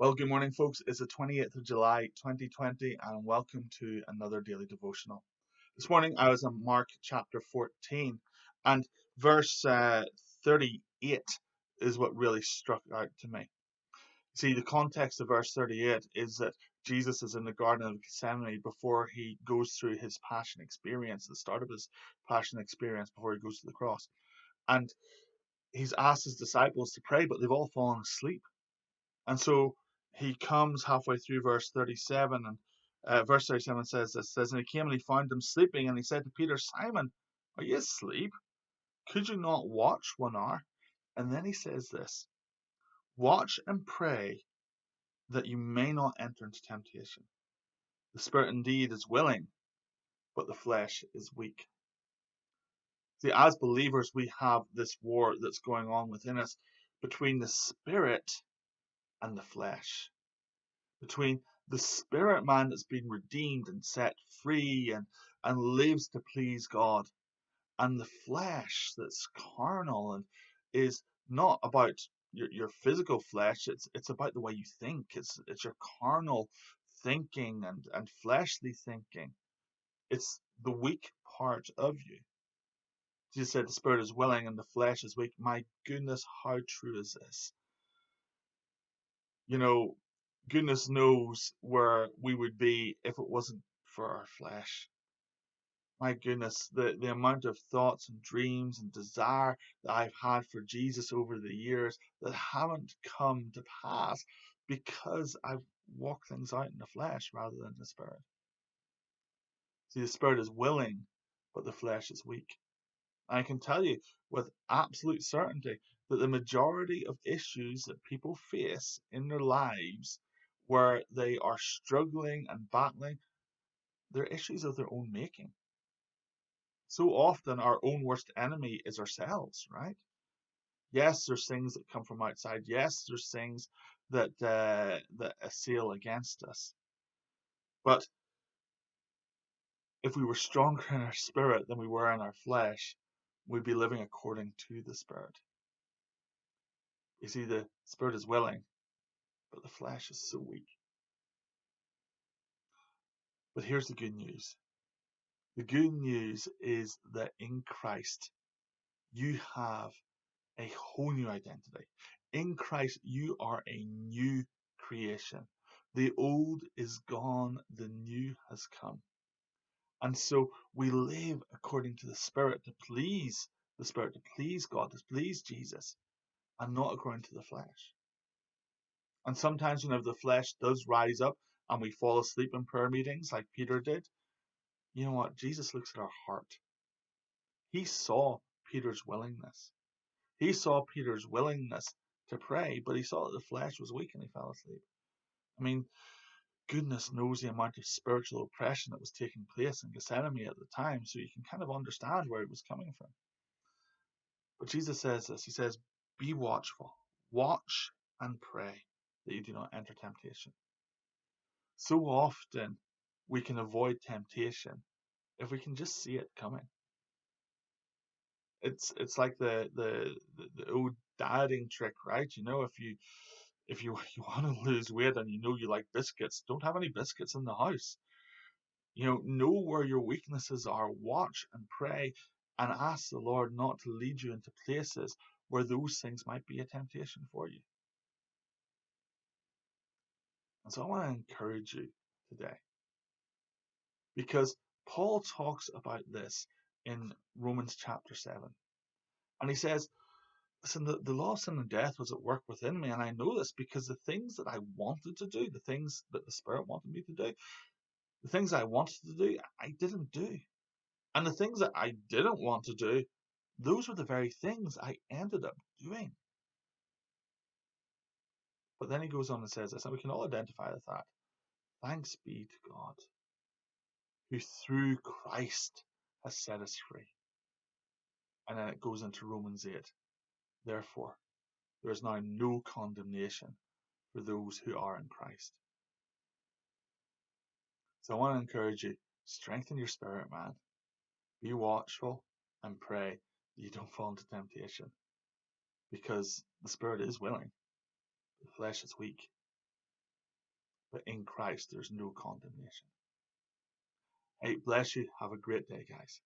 Well, good morning, folks. It's the 28th of July, 2020, and welcome to another daily devotional. This morning I was in Mark chapter 14, and verse 38 is what really struck out to me. See, the context of verse 38 is that Jesus is in the Garden of Gethsemane before he goes through his passion experience, the start of his passion experience before he goes to the cross. And he's asked his disciples to pray, but they've all fallen asleep. And so he comes halfway through verse 37, and verse 37 says, and he came and he found them sleeping, and he said to Peter, Simon, are you asleep? Could you not watch 1 hour? And then he says this, watch and pray that you may not enter into temptation. The spirit indeed is willing, but the flesh is weak. See, as believers, we have this war that's going on within us between the spirit and the flesh, between the spirit man that's been redeemed and set free and lives to please God, and the flesh that's carnal and is not about your physical flesh, it's about the way you think. It's your carnal thinking and fleshly thinking. It's the weak part of you. Jesus said the spirit is willing and the flesh is weak. My goodness, how true is this? You know, goodness knows where we would be if it wasn't for our flesh. My goodness, the amount of thoughts and dreams and desire that I've had for Jesus over the years that haven't come to pass because I've walked things out in the flesh rather than the spirit. See, the spirit is willing, but the flesh is weak. I can tell you with absolute certainty that the majority of issues that people face in their lives where they are struggling and battling, they're issues of their own making. So often our own worst enemy is ourselves, right? Yes, there's things that come from outside. Yes, there's things that assail against us. But if we were stronger in our spirit than we were in our flesh, we'd be living according to the spirit. You see, the spirit is willing, but the flesh is so weak. But here's the good news. The good news is that in Christ, you have a whole new identity. In Christ, you are a new creation. The old is gone, the new has come. And so we live according to the Spirit to please the Spirit, to please God, to please Jesus, and not according to the flesh. And sometimes whenever the flesh does rise up and we fall asleep in prayer meetings like Peter did, you know what? Jesus looks at our heart. He saw Peter's willingness. He saw Peter's willingness to pray, but he saw that the flesh was weak and he fell asleep. I mean, goodness knows the amount of spiritual oppression that was taking place in Gethsemane at the time, so you can kind of understand where it was coming from. But Jesus says this, he says, be watchful, watch and pray that you do not enter temptation. So often we can avoid temptation if we can just see it coming. It's like the old dieting trick, right? You know, if you want to lose weight and you know you like biscuits, don't have any biscuits in the house. Know where your weaknesses are, watch and pray, and ask the Lord not to lead you into places where those things might be a temptation for you. And so I want to encourage you today, because Paul talks about this in Romans chapter 7. And he says, listen, the law of sin and death was at work within me, and I know this because the things that I wanted to do, the things that the Spirit wanted me to do, the things I wanted to do, I didn't do. And the things that I didn't want to do, those were the very things I ended up doing. But then he goes on and says this, and we can all identify with that. Thanks be to God, who through Christ has set us free. And then it goes into Romans 8. Therefore, there is now no condemnation for those who are in Christ. So I want to encourage you, strengthen your spirit, man. Be watchful and pray that you don't fall into temptation. Because the spirit is willing, the flesh is weak. but in Christ there's no condemnation. Hey, bless you. Have a great day, guys.